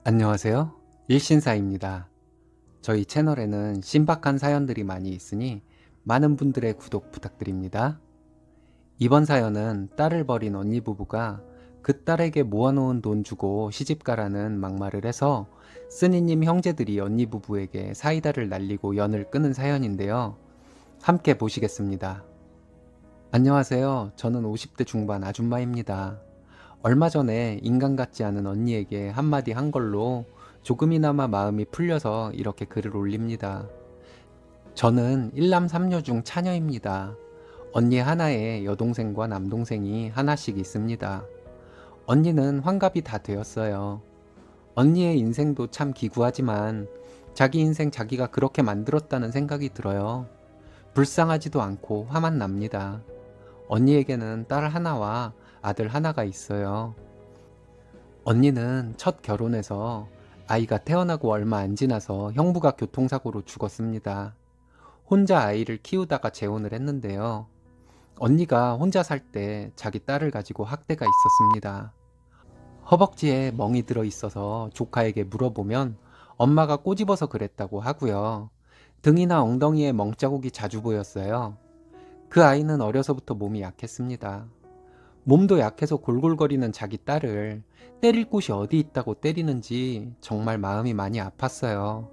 안녕하세요. 일신사입니다. 저희 채널에는 신박한 사연들이 많이 있으니 많은 분들의 구독 부탁드립니다. 이번 사연은 딸을 버린 언니 부부가 그 딸에게 모아놓은 돈 주고 시집가라는 막말을 해서 쓰니님 형제들이 언니 부부에게 사이다를 날리고 연을 끊은 사연인데요. 함께 보시겠습니다. 안녕하세요. 저는 50대 중반 아줌마입니다. 얼마 전에 인간 같지 않은 언니에게 한마디 한 걸로 조금이나마 마음이 풀려서 이렇게 글을 올립니다. 저는 일남 삼녀 중 차녀입니다. 언니 하나에 여동생과 남동생이 하나씩 있습니다. 언니는 환갑이 다 되었어요. 언니의 인생도 참 기구하지만 자기 인생 자기가 그렇게 만들었다는 생각이 들어요. 불쌍하지도 않고 화만 납니다. 언니에게는 딸 하나와 아들 하나가 있어요. 언니는 첫 결혼해서 아이가 태어나고 얼마 안 지나서 형부가 교통사고로 죽었습니다. 혼자 아이를 키우다가 재혼을 했는데요. 언니가 혼자 살 때 자기 딸을 가지고 학대가 있었습니다. 허벅지에 멍이 들어 있어서 조카에게 물어보면 엄마가 꼬집어서 그랬다고 하고요. 등이나 엉덩이에 멍자국이 자주 보였어요. 그 아이는 어려서부터 몸이 약했습니다. 몸도 약해서 골골거리는 자기 딸을 때릴 곳이 어디 있다고 때리는지 정말 마음이 많이 아팠어요.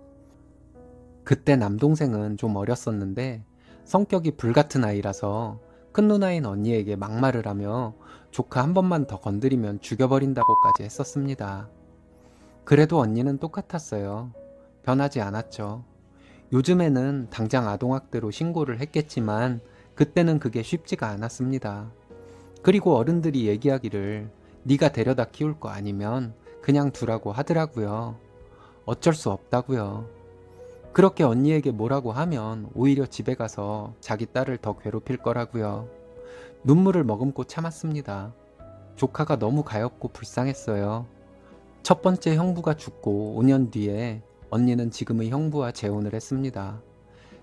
그때 남동생은 좀 어렸었는데 성격이 불같은 아이라서 큰 누나인 언니에게 막말을 하며 조카 한 번만 더 건드리면 죽여버린다고까지 했었습니다. 그래도 언니는 똑같았어요. 변하지 않았죠. 요즘에는 당장 아동학대로 신고를 했겠지만 그때는 그게 쉽지가 않았습니다. 그리고 어른들이 얘기하기를 네가 데려다 키울 거 아니면 그냥 두라고 하더라고요. 어쩔 수 없다고요. 그렇게 언니에게 뭐라고 하면 오히려 집에 가서 자기 딸을 더 괴롭힐 거라고요. 눈물을 머금고 참았습니다. 조카가 너무 가엾고 불쌍했어요. 첫 번째 형부가 죽고 5년 뒤에 언니는 지금의 형부와 재혼을 했습니다.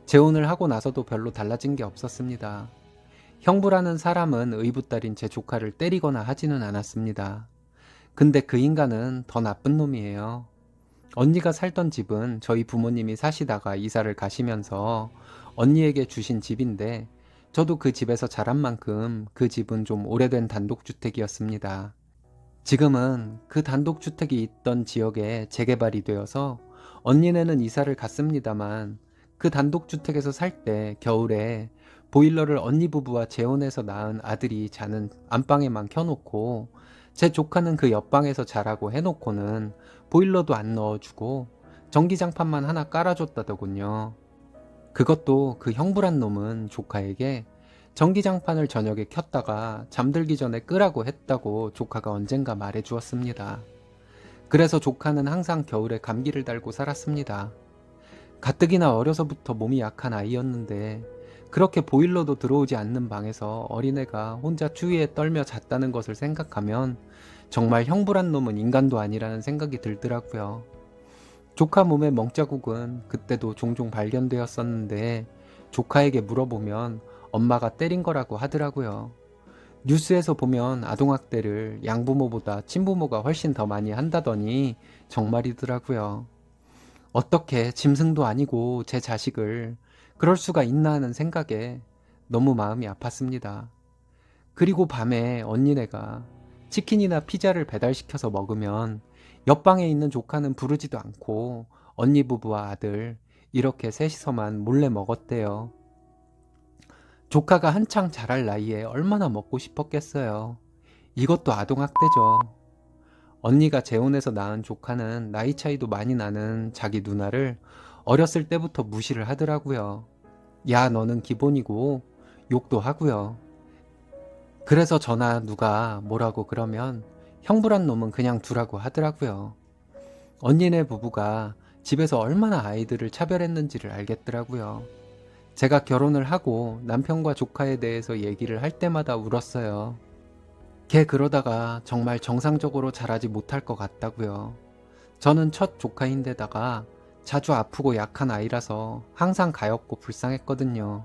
재혼을 하고 나서도 별로 달라진 게 없었습니다. 형부라는 사람은 의붓딸인 제 조카를 때리거나 하지는 않았습니다. 근데 그 인간은 더 나쁜 놈이에요. 언니가 살던 집은 저희 부모님이 사시다가 이사를 가시면서 언니에게 주신 집인데 저도 그 집에서 자란 만큼 그 집은 좀 오래된 단독주택이었습니다. 지금은 그 단독주택이 있던 지역에 재개발이 되어서 언니네는 이사를 갔습니다만 그 단독주택에서 살 때 겨울에 보일러를 언니 부부와 재혼해서 낳은 아들이 자는 안방에만 켜놓고 제 조카는 그 옆방에서 자라고 해놓고는 보일러도 안 넣어주고 전기장판만 하나 깔아줬다더군요. 그것도 그 형부란 놈은 조카에게 전기장판을 저녁에 켰다가 잠들기 전에 끄라고 했다고 조카가 언젠가 말해주었습니다. 그래서 조카는 항상 겨울에 감기를 달고 살았습니다. 가뜩이나 어려서부터 몸이 약한 아이였는데 그렇게 보일러도 들어오지 않는 방에서 어린애가 혼자 추위에 떨며 잤다는 것을 생각하면 정말 형부란 놈은 인간도 아니라는 생각이 들더라고요. 조카 몸의 멍자국은 그때도 종종 발견되었었는데 조카에게 물어보면 엄마가 때린 거라고 하더라고요. 뉴스에서 보면 아동학대를 양부모보다 친부모가 훨씬 더 많이 한다더니 정말이더라고요. 어떻게 짐승도 아니고 제 자식을 그럴 수가 있나 하는 생각에 너무 마음이 아팠습니다. 그리고 밤에 언니네가 치킨이나 피자를 배달시켜서 먹으면 옆방에 있는 조카는 부르지도 않고 언니 부부와 아들 이렇게 셋이서만 몰래 먹었대요. 조카가 한창 자랄 나이에 얼마나 먹고 싶었겠어요. 이것도 아동학대죠. 언니가 재혼해서 낳은 조카는 나이 차이도 많이 나는 자기 누나를 어렸을 때부터 무시를 하더라고요. 야, 너는 기본이고 욕도 하고요. 그래서 저나 누가 뭐라고 그러면 형부란 놈은 그냥 두라고 하더라고요. 언니네 부부가 집에서 얼마나 아이들을 차별했는지를 알겠더라고요. 제가 결혼을 하고 남편과 조카에 대해서 얘기를 할 때마다 울었어요. 걔 그러다가 정말 정상적으로 자라지 못할 것 같다고요. 저는 첫 조카인데다가 자주 아프고 약한 아이라서 항상 가엾고 불쌍했거든요.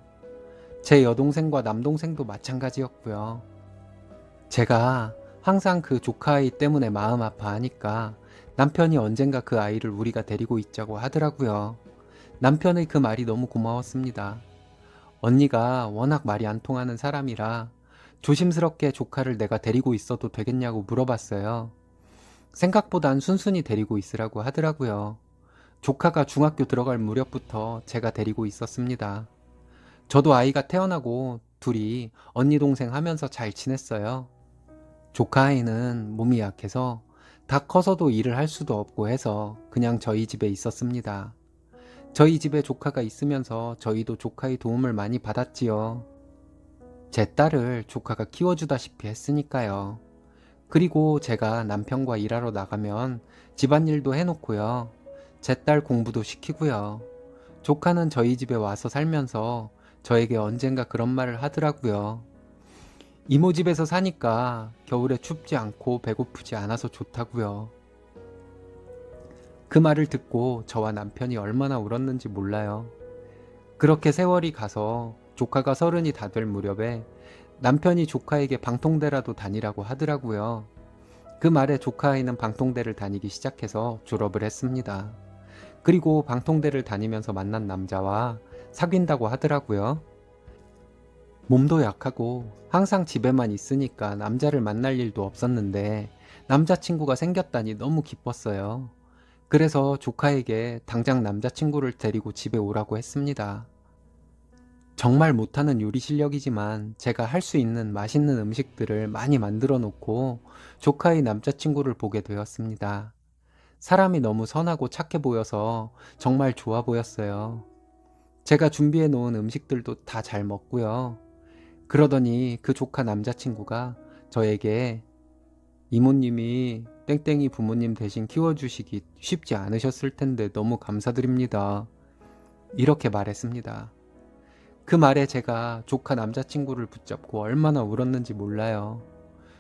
제 여동생과 남동생도 마찬가지였고요. 제가 항상 그 조카 아이 때문에 마음 아파하니까 남편이 언젠가 그 아이를 우리가 데리고 있자고 하더라고요. 남편의 그 말이 너무 고마웠습니다. 언니가 워낙 말이 안 통하는 사람이라 조심스럽게 조카를 내가 데리고 있어도 되겠냐고 물어봤어요. 생각보단 순순히 데리고 있으라고 하더라고요. 조카가 중학교 들어갈 무렵부터 제가 데리고 있었습니다. 저도 아이가 태어나고 둘이 언니 동생 하면서 잘 지냈어요. 조카 아이는 몸이 약해서 다 커서도 일을 할 수도 없고 해서 그냥 저희 집에 있었습니다. 저희 집에 조카가 있으면서 저희도 조카의 도움을 많이 받았지요. 제 딸을 조카가 키워주다시피 했으니까요. 그리고 제가 남편과 일하러 나가면 집안일도 해놓고요. 제 딸 공부도 시키고요. 조카는 저희 집에 와서 살면서 저에게 언젠가 그런 말을 하더라고요. 이모 집에서 사니까 겨울에 춥지 않고 배고프지 않아서 좋다고요. 그 말을 듣고 저와 남편이 얼마나 울었는지 몰라요. 그렇게 세월이 가서 조카가 30이 다 될 무렵에 남편이 조카에게 방통대라도 다니라고 하더라고요. 그 말에 조카 아이는 방통대를 다니기 시작해서 졸업을 했습니다. 그리고 방통대를 다니면서 만난 남자와 사귄다고 하더라고요. 몸도 약하고 항상 집에만 있으니까 남자를 만날 일도 없었는데 남자친구가 생겼다니 너무 기뻤어요. 그래서 조카에게 당장 남자친구를 데리고 집에 오라고 했습니다. 정말 못하는 요리 실력이지만 제가 할 수 있는 맛있는 음식들을 많이 만들어 놓고 조카의 남자친구를 보게 되었습니다. 사람이 너무 선하고 착해 보여서 정말 좋아 보였어요. 제가 준비해 놓은 음식들도 다 잘 먹고요. 그러더니 그 조카 남자친구가 저에게 이모님이 땡땡이 부모님 대신 키워주시기 쉽지 않으셨을 텐데 너무 감사드립니다. 이렇게 말했습니다. 그 말에 제가 조카 남자친구를 붙잡고 얼마나 울었는지 몰라요.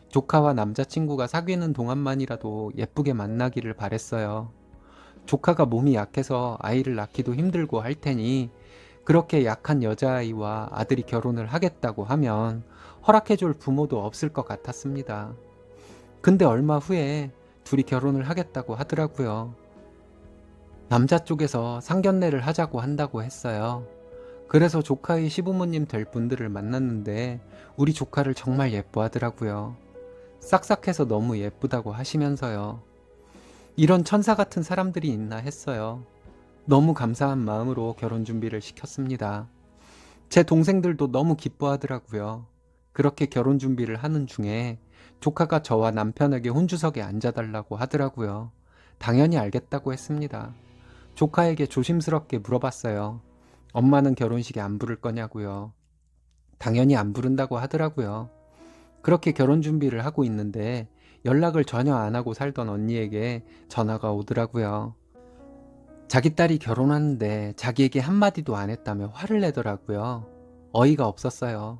조카와 남자친구가 사귀는 동안만이라도 예쁘게 만나기를 바랬어요. 조카가 몸이 약해서 아이를 낳기도 힘들고 할 테니 그렇게 약한 여자아이와 아들이 결혼을 하겠다고 하면 허락해줄 부모도 없을 것 같았습니다. 근데 얼마 후에 둘이 결혼을 하겠다고 하더라고요. 남자 쪽에서 상견례를 하자고 한다고 했어요. 그래서 조카의 시부모님 될 분들을 만났는데 우리 조카를 정말 예뻐하더라고요. 싹싹해서 너무 예쁘다고 하시면서요. 이런 천사 같은 사람들이 있나 했어요. 너무 감사한 마음으로 결혼 준비를 시켰습니다. 제 동생들도 너무 기뻐하더라고요. 그렇게 결혼 준비를 하는 중에 조카가 저와 남편에게 혼주석에 앉아달라고 하더라고요. 당연히 알겠다고 했습니다. 조카에게 조심스럽게 물어봤어요. 엄마는 결혼식에 안 부를 거냐고요. 당연히 안 부른다고 하더라고요. 그렇게 결혼 준비를 하고 있는데 연락을 전혀 안 하고 살던 언니에게 전화가 오더라고요. 자기 딸이 결혼하는데 자기에게 한마디도 안 했다며 화를 내더라고요. 어이가 없었어요.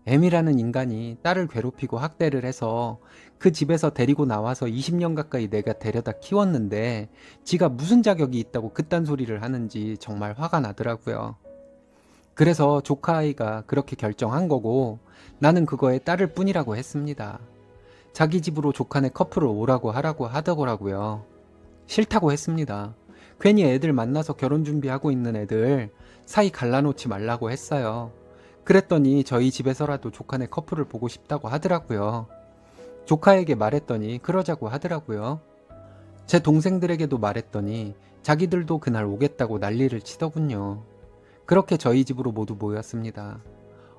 M이라는 인간이 딸을 괴롭히고 학대를 해서 그 집에서 데리고 나와서 20년 가까이 내가 데려다 키웠는데 지가 무슨 자격이 있다고 그딴 소리를 하는지 정말 화가 나더라고요. 그래서 조카 아이가 그렇게 결정한 거고 나는 그거에 따를 뿐이라고 했습니다. 자기 집으로 조카네 커플을 오라고 하라고 하더라고요. 싫다고 했습니다. 괜히 애들 만나서 결혼 준비하고 있는 애들 사이 갈라놓지 말라고 했어요. 그랬더니 저희 집에서라도 조카네 커플을 보고 싶다고 하더라고요. 조카에게 말했더니 그러자고 하더라고요. 제 동생들에게도 말했더니 자기들도 그날 오겠다고 난리를 치더군요. 그렇게 저희 집으로 모두 모였습니다.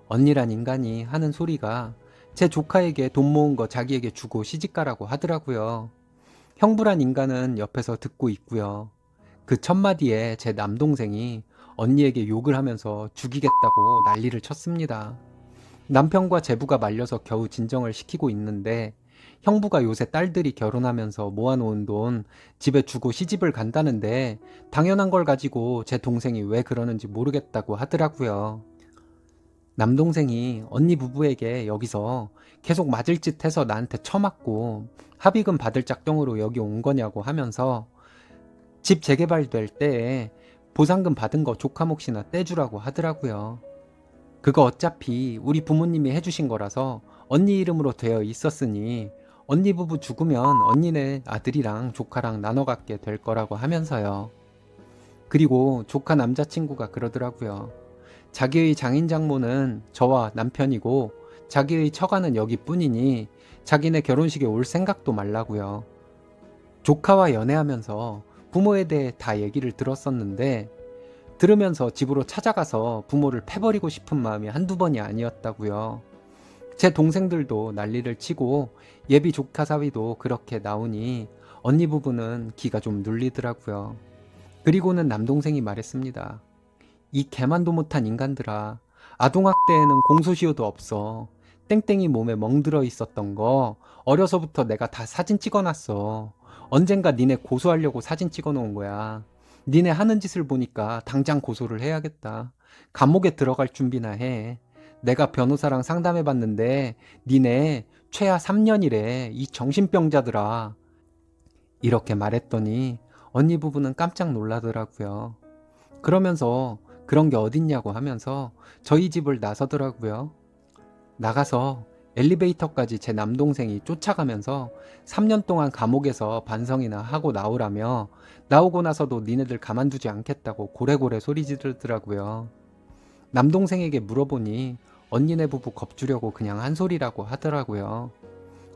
언니란 인간이 하는 소리가 제 조카에게 돈 모은 거 자기에게 주고 시집가라고 하더라고요. 형부란 인간은 옆에서 듣고 있고요. 그 첫마디에 제 남동생이 언니에게 욕을 하면서 죽이겠다고 난리를 쳤습니다. 남편과 제부가 말려서 겨우 진정을 시키고 있는데 형부가 요새 딸들이 결혼하면서 모아놓은 돈 집에 주고 시집을 간다는데 당연한 걸 가지고 제 동생이 왜 그러는지 모르겠다고 하더라고요. 남동생이 언니 부부에게 여기서 계속 맞을 짓 해서 나한테 처맞고 합의금 받을 짝덩으로 여기 온 거냐고 하면서 집 재개발될 때에 보상금 받은 거 조카 몫이나 떼주라고 하더라고요. 그거 어차피 우리 부모님이 해주신 거라서 언니 이름으로 되어 있었으니 언니 부부 죽으면 언니네 아들이랑 조카랑 나눠 갖게 될 거라고 하면서요. 그리고 조카 남자친구가 그러더라고요. 자기의 장인 장모는 저와 남편이고 자기의 처가는 여기뿐이니 자기네 결혼식에 올 생각도 말라고요. 조카와 연애하면서 부모에 대해 다 얘기를 들었었는데 들으면서 집으로 찾아가서 부모를 패버리고 싶은 마음이 한두 번이 아니었다고요. 제 동생들도 난리를 치고 예비 조카 사위도 그렇게 나오니 언니 부부는 기가 좀 눌리더라고요. 그리고는 남동생이 말했습니다. 이 개만도 못한 인간들아. 아동학대에는 공소시효도 없어. 땡땡이 몸에 멍들어 있었던 거 어려서부터 내가 다 사진 찍어놨어. 언젠가 니네 고소하려고 사진 찍어놓은 거야. 니네 하는 짓을 보니까 당장 고소를 해야겠다. 감옥에 들어갈 준비나 해. 내가 변호사랑 상담해봤는데 니네 최하 3년이래. 이 정신병자들아. 이렇게 말했더니 언니 부부는 깜짝 놀라더라고요. 그러면서 그런 게 어딨냐고 하면서 저희 집을 나서더라고요. 나가서 엘리베이터까지 제 남동생이 쫓아가면서 3년 동안 감옥에서 반성이나 하고 나오라며 나오고 나서도 니네들 가만두지 않겠다고 고래고래 소리 지르더라고요. 남동생에게 물어보니 언니네 부부 겁주려고 그냥 한 소리라고 하더라고요.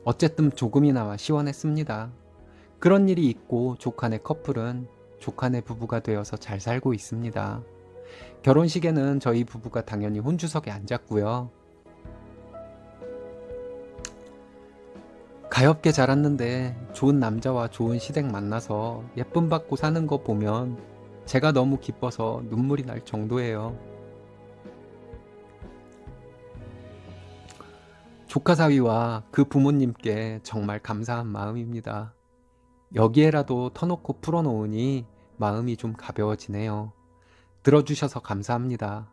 어쨌든 조금이나마 시원했습니다. 그런 일이 있고 조카네 커플은 조카네 부부가 되어서 잘 살고 있습니다. 결혼식에는 저희 부부가 당연히 혼주석에 앉았고요. 가엾게 자랐는데 좋은 남자와 좋은 시댁 만나서 예쁨 받고 사는 거 보면 제가 너무 기뻐서 눈물이 날 정도예요. 조카 사위와 그 부모님께 정말 감사한 마음입니다. 여기에라도 터놓고 풀어놓으니 마음이 좀 가벼워지네요. 들어주셔서 감사합니다.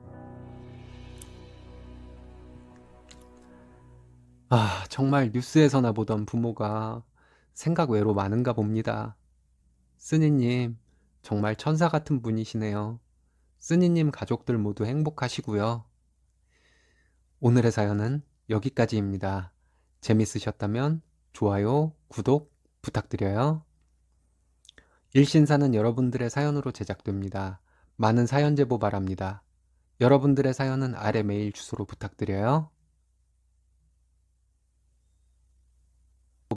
정말 뉴스에서나 보던 부모가 생각 외로 많은가 봅니다. 쓰니님, 정말 천사 같은 분이시네요. 쓰니님 가족들 모두 행복하시고요. 오늘의 사연은 여기까지입니다. 재밌으셨다면 좋아요, 구독 부탁드려요. 일신사는 여러분들의 사연으로 제작됩니다. 많은 사연 제보 바랍니다. 여러분들의 사연은 아래 메일 주소로 부탁드려요.